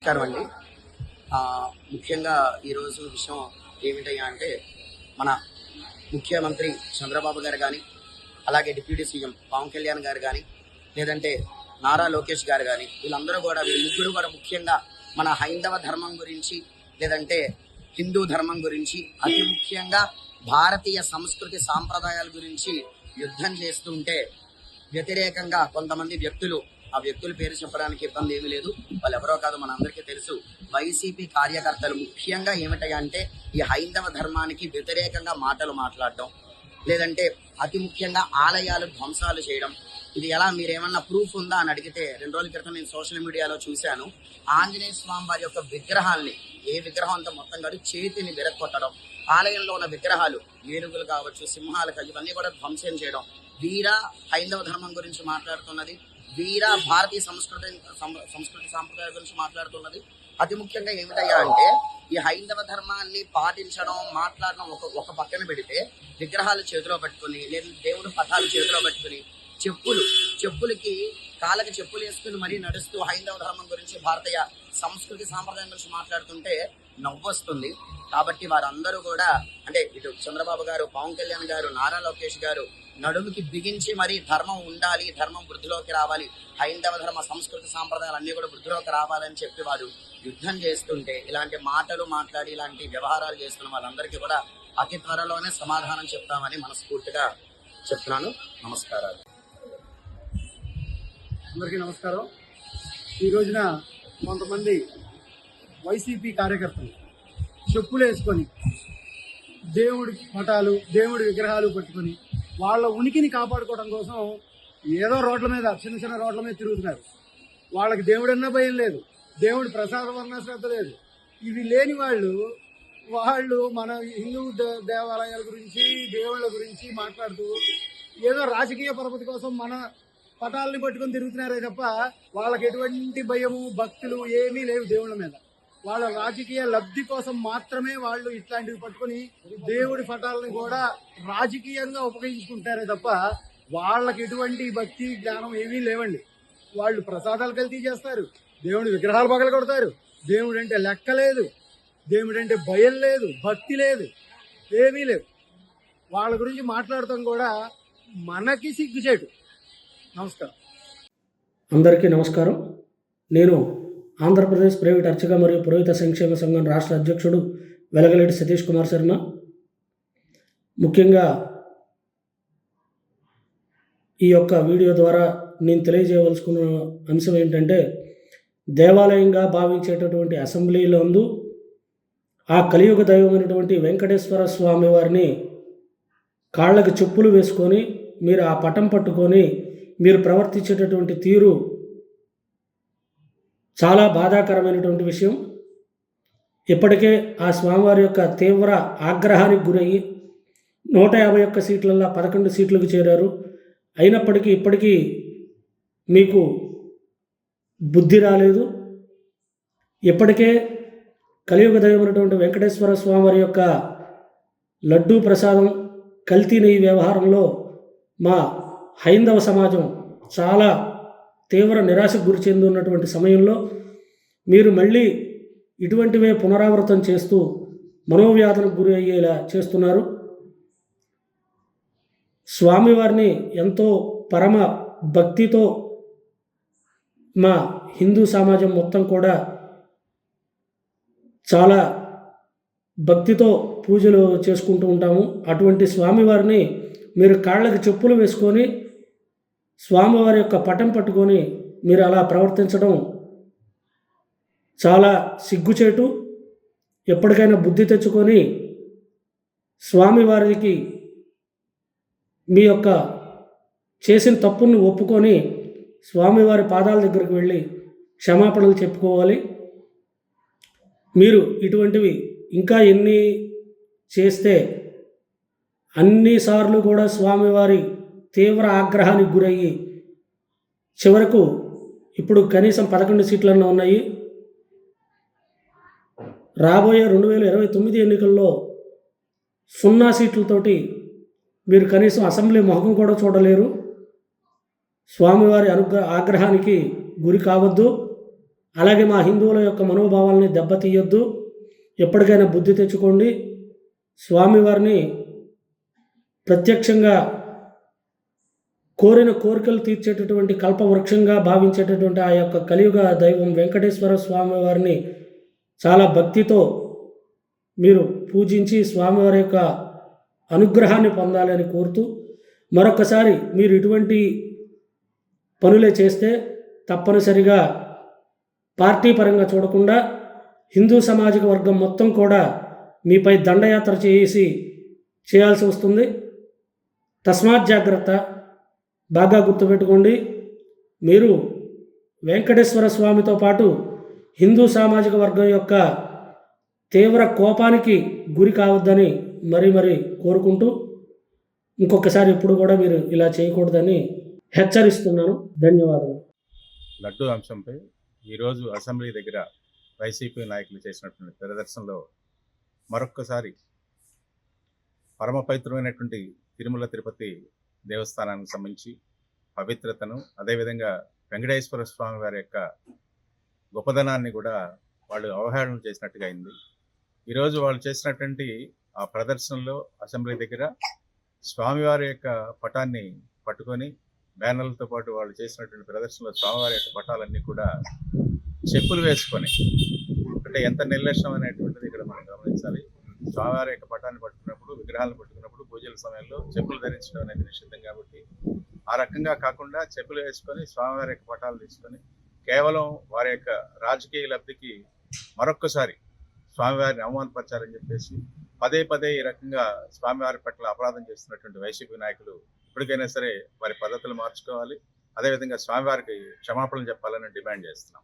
నమస్కారం అండి. ముఖ్యంగా ఈరోజు విషయం ఏమిటయ్యా అంటే, మన ముఖ్యమంత్రి చంద్రబాబు గారు కానీ, అలాగే డిప్యూటీ సీఎం పవన్ కళ్యాణ్ గారు కానీ, లేదంటే నారా లోకేష్ గారు కానీ, వీళ్ళందరూ కూడా వీళ్ళు ముగ్గురు కూడా ముఖ్యంగా మన హైందవ ధర్మం గురించి, లేదంటే హిందూ ధర్మం గురించి, అతి ముఖ్యంగా భారతీయ సంస్కృతి సాంప్రదాయాల గురించి యుద్ధం చేస్తుంటే వ్యతిరేకంగా కొంతమంది వ్యక్తులు, ఆ వ్యక్తుల పేరు చెప్పడానికి ఇబ్బంది ఏమీ లేదు, వాళ్ళు ఎవరో కాదు, మన అందరికీ తెలుసు, వైసీపీ కార్యకర్తలు ముఖ్యంగా ఏమిటయ్యా అంటే ఈ హైందవ ధర్మానికి వ్యతిరేకంగా మాటలు మాట్లాడడం, లేదంటే అతి ముఖ్యంగా ఆలయాలు ధ్వంసాలు చేయడం. ఇది ఎలా, మీరేమన్నా ప్రూఫ్ ఉందా అని అడిగితే 2 రోజుల క్రితం నేను సోషల్ మీడియాలో చూశాను. ఆంజనేయ స్వామి వారి యొక్క విగ్రహాల్ని, ఏ విగ్రహం అంతా మొత్తం కాదు, చేతిని విరగొట్టడం, ఆలయంలో ఉన్న విగ్రహాలు ఏనుగులు కావచ్చు, సింహాలు కావచ్చు, ఇవన్నీ కూడా ధ్వంసం చేయడం. వీరా హైందవ ధర్మం గురించి మాట్లాడుతున్నది, వీరా భారతీయ సంస్కృతి సాంప్రదాయాల గురించి మాట్లాడుతున్నది. అతి ముఖ్యంగా ఏమిటయ్యా అంటే ఈ హైందవ ధర్మాన్ని పాటించడం, మాట్లాడడం ఒక పక్కన పెడితే, విగ్రహాలు చేతిలో పట్టుకుని, లేదా దేవుడు పటాలు చేతిలో పట్టుకుని, చెప్పులకి కాళ్ళకి చెప్పులు వేసుకుని మరీ నడుస్తూ హైందవ ధర్మం గురించి, భారతీయ సంస్కృతి సాంప్రదాయం గురించి మాట్లాడుతుంటే నవ్వొస్తుంది. కాబట్టి వారందరూ కూడా, అంటే ఇటు చంద్రబాబు గారు, పవన్ కళ్యాణ్ గారు, నారా లోకేష్ గారు నడుముకి బిగించి మరీ ధర్మం ఉండాలి, ధర్మం వృద్ధిలోకి రావాలి, హైందవ ధర్మ సంస్కృతి సాంప్రదాయాలు అన్నీ కూడా వృద్ధిలోకి రావాలని చెప్పి వారు యుద్ధం చేస్తుంటే, ఇలాంటి మాటలు మాట్లాడి ఇలాంటి వ్యవహారాలు చేస్తున్న వాళ్ళందరికీ కూడా అతి త్వరలోనే సమాధానం చెప్తామని మనస్ఫూర్తిగా చెప్తున్నాను. నమస్కారాలు. అందరికీ నమస్కారం. ఈ రోజున కొంతమంది వైసీపీ కార్యకర్తలు చెప్పులు వేసుకొని దేవుడి పటాలు, దేవుడి విగ్రహాలు పట్టుకొని వాళ్ళ ఉనికిని కాపాడుకోవడం కోసం ఏదో రోడ్ల మీద, చిన్న రోడ్ల మీద తిరుగుతున్నారు. వాళ్ళకి దేవుడన్నా భయం లేదు, దేవుడి ప్రసాదం అన్నా శ్రద్ధ లేదు. ఇవి లేని వాళ్ళు మన హిందూ దేవాలయాల గురించి, దేవుళ్ళ గురించి మాట్లాడుతూ ఏదో రాజకీయ పరపతి కోసం మన పటాలని పట్టుకొని తిరుగుతున్నారే తప్ప వాళ్ళకి ఎటువంటి భయము, భక్తులు ఏమీ లేవు దేవుళ్ళ మీద. వాళ్ళ రాజకీయ లబ్ధి కోసం మాత్రమే వాళ్ళు ఇట్లాంటివి పట్టుకొని దేవుడి పటాలను కూడా రాజకీయంగా ఉపయోగించుకుంటారే తప్ప వాళ్ళకి ఎటువంటి భక్తి జ్ఞానం ఏమీ లేవండి. వాళ్ళు ప్రసాదాలు కల్తీ చేస్తారు, దేవుడి విగ్రహాలు పగల కొడతారు, దేవుడు అంటే లెక్క లేదు, దేవుడు అంటే భయం లేదు, భక్తి లేదు, ఏమీ లేవు. వాళ్ళ గురించి మాట్లాడటం కూడా మనకి సిగ్గుచేటు. నమస్కారం. అందరికీ నమస్కారం. నేను ఆంధ్రప్రదేశ్ ప్రైవేట్ అర్చక మరియు పురోహిత సంక్షేమ సంఘం రాష్ట్ర అధ్యక్షుడు వెలగలేటి సతీష్ కుమార్ శర్మ. ముఖ్యంగా ఈ యొక్క వీడియో ద్వారా నేను తెలియజేయవలసుకున్న అంశం ఏంటంటే, దేవాలయంగా భావించేటటువంటి అసెంబ్లీలందు ఆ కలియుగ దైవమైనటువంటి వెంకటేశ్వర స్వామి వారిని కాళ్ళకి చెప్పులు వేసుకొని మీరు ఆ పటం పట్టుకొని మీరు ప్రవర్తించేటటువంటి తీరు చాలా బాధాకరమైనటువంటి విషయం. ఇప్పటికే ఆ స్వామివారి యొక్క తీవ్ర ఆగ్రహానికి గురయ్యి 151 సీట్లల్లో 11 సీట్లకు చేరారు. అయినప్పటికీ ఇప్పటికీ మీకు బుద్ధి రాలేదు. ఇప్పటికే కలియుగ దైవమైనటువంటి వెంకటేశ్వర స్వామివారి యొక్క లడ్డూ ప్రసాదం కల్తీ నెయ్యి వ్యవహారంలో మా హైందవ సమాజం చాలా తీవ్ర నిరాశకు గురి చెంది ఉన్నటువంటి సమయంలో మీరు మళ్ళీ ఇటువంటివే పునరావృతం చేస్తూ మనోవ్యాధులకు గురి అయ్యేలా చేస్తున్నారు. స్వామివారిని ఎంతో పరమ భక్తితో మా హిందూ సమాజం మొత్తం కూడా చాలా భక్తితో పూజలు చేసుకుంటూ ఉంటాము. అటువంటి స్వామివారిని మీరు కాళ్ళకి చెప్పులు వేసుకొని స్వామివారి యొక్క పటం పట్టుకొని మీరు అలా ప్రవర్తించడం చాలా సిగ్గుచేటు. ఎప్పటికైనా బుద్ధి తెచ్చుకొని స్వామివారికి మీ యొక్క చేసిన తప్పుని ఒప్పుకొని స్వామివారి పాదాల దగ్గరికి వెళ్ళి క్షమాపణలు చెప్పుకోవాలి. మీరు ఇటువంటివి ఇంకా ఎన్ని చేస్తే అన్నిసార్లు కూడా స్వామివారి తీవ్ర ఆగ్రహానికి గురయ్యి చివరకు ఇప్పుడు కనీసం 11 సీట్లన్నా ఉన్నాయి. రాబోయే 2029 ఎన్నికల్లో 0 సీట్లతోటి మీరు కనీసం అసెంబ్లీ మొహం కూడా చూడలేరు. స్వామివారి ఆగ్రహానికి గురి కావద్దు. అలాగే మా హిందువుల యొక్క మనోభావాల్ని దెబ్బతీయొద్దు. ఎప్పటికైనా బుద్ధి తెచ్చుకోండి. స్వామివారిని ప్రత్యక్షంగా కోరిన కోరికలు తీర్చేటటువంటి కల్పవృక్షంగా భావించేటటువంటి ఆ యొక్క కలియుగ దైవం వెంకటేశ్వర స్వామివారిని చాలా భక్తితో మీరు పూజించి స్వామివారి యొక్క అనుగ్రహాన్ని పొందాలని కోరుతూ, మరొకసారి మీరు ఇటువంటి పనులే చేస్తే తప్పనిసరిగా పార్టీ పరంగా చూడకుండా హిందూ సామాజిక వర్గం మొత్తం కూడా మీపై దండయాత్ర చేయాల్సి వస్తుంది. తస్మాత్ జాగ్రత్త. బాగా గుర్తుపెట్టుకోండి, మీరు వెంకటేశ్వర స్వామితో పాటు హిందూ సామాజిక వర్గం యొక్క తీవ్ర కోపానికి గురి కావద్దని మరీ కోరుకుంటూ, ఇంకొకసారి ఎప్పుడు కూడా మీరు ఇలా చేయకూడదని హెచ్చరిస్తున్నాను. ధన్యవాదాలు. లడ్డూ అంశంపై ఈరోజు అసెంబ్లీ దగ్గర వైసీపీ నాయకులు చేసినటువంటి ప్రదర్శనలో మరొక్కసారి పరమ పవిత్రమైనటువంటి తిరుమల తిరుపతి దేవస్థానానికి సంబంధించి పవిత్రతను, అదేవిధంగా వెంకటేశ్వర స్వామి వారి యొక్క గొప్పదనాన్ని కూడా వాళ్ళు అవహేళన చేసినట్టుగా అయింది. ఈరోజు వాళ్ళు చేసినటువంటి ఆ ప్రదర్శనలో అసెంబ్లీ దగ్గర స్వామివారి యొక్క పటాన్ని పట్టుకొని బ్యానర్లతో పాటు వాళ్ళు చేసినటువంటి ప్రదర్శనలో స్వామివారి యొక్క పటాలన్నీ కూడా చెప్పులు వేసుకొని, అంటే ఎంత నిర్లక్ష్యం అనేటువంటిది ఇక్కడ మనం గమనించాలి. స్వామివారి యొక్క పటాన్ని పట్టుకున్నప్పుడు, విగ్రహాలను పట్టుకున్నప్పుడు పూజల సమయంలో చెప్పులు ధరించడం అనేది నిషిద్ధం. కాబట్టి ఆ రకంగా కాకుండా చెప్పులు వేసుకొని స్వామివారి యొక్క పటాలు తీసుకొని కేవలం వారి యొక్క రాజకీయ లబ్ధికి మరొక్కసారి స్వామివారిని అవమానపరచాలని చెప్పేసి పదే ఈ రకంగా స్వామివారి పట్ల అపరాధం చేస్తున్నటువంటి వైసీపీ నాయకులు ఇప్పటికైనా సరే వారి పద్ధతులు మార్చుకోవాలి. అదేవిధంగా స్వామివారికి క్షమాపణలు చెప్పాలని డిమాండ్ చేస్తున్నాం.